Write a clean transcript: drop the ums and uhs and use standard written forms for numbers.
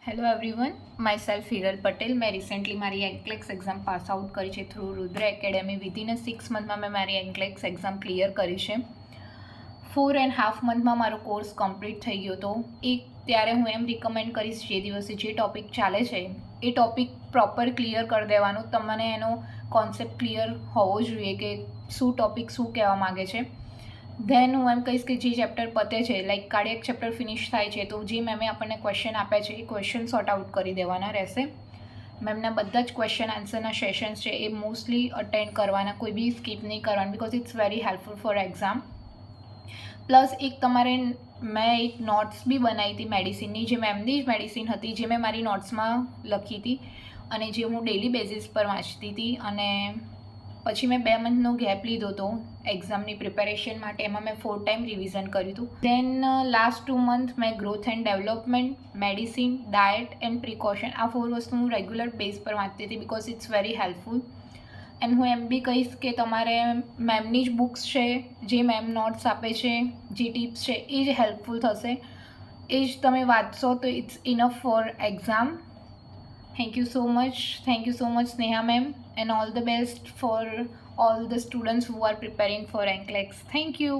Hello everyone, my self Hiral Patel. મેં recently મારી એન્કલેક્સ exam pass out કરી છે થ્રુ રુદ્ર એકેડેમી. વિધિન 6 મંથમાં મેં મારી એન્કલેક્સ એક્ઝામ ક્લિયર કરી છે. 4.5 મંથમાં મારો કોર્સ કમ્પ્લીટ થઈ ગયો હતો. ત્યારે હું એમ રિકમેન્ડ કરીશ જે દિવસે જે ટૉપિક ચાલે છે એ ટૉપિક પ્રોપર ક્લિયર કરી દેવાનો. તમને એનો કોન્સેપ્ટ ક્લિયર હોવો જોઈએ કે શું ટૉપિક શું કહેવા માગે છે. ધેન હું એમ કહીશ કે જે ચેપ્ટર પતે છે, લાઈક કાર્ડિયક ચેપ્ટર ફિનિશ થાય છે તો જે મેમે આપણને ક્વેશ્ચન આપ્યા છે એ ક્વેશ્ચન સોર્ટ આઉટ કરી દેવાના રહેશે. મેમના બધા જ ક્વેશ્ચન આન્સરના સેશન્સ છે એ મોસ્ટલી અટેન્ડ કરવાના, કોઈ બી સ્કીપ નહીં કરવાનું, because it's very helpful for exam. Plus મેં એક નોટ્સ બી બનાવી હતી મેડિસિનની, જે મેમની જ મેડિસિન હતી, જે મેં મારી નોટ્સમાં લખી હતી અને જે હું ડેલી બેઝિસ પર વાંચતી હતી. અને પછી મેં 2 મંથનો ગેપ લીધો હતો એક્ઝામની પ્રિપેરેશન માટે. એમાં મેં 4 ટાઈમ રિવિઝન કર્યું હતું. ધેન લાસ્ટ 2 મંથ મેં growth and development, medicine, diet and precaution, આ 4 વસ્તુ હું રેગ્યુલર બેઝ પર વાંચતી હતી, because it's very helpful. And હું એમ બી કહીશ કે તમારે મેમની જ બુક્સ છે, જે મેમ નોટ્સ આપે છે, જે ટિપ્સ છે એ જ હેલ્પફુલ થશે. એ જ તમે વાંચશો તો it's enough for exam. Thank you so much. Thank you so much, Sneha ma'am, and all the best for all the students who are preparing for NCLEX. Thank you.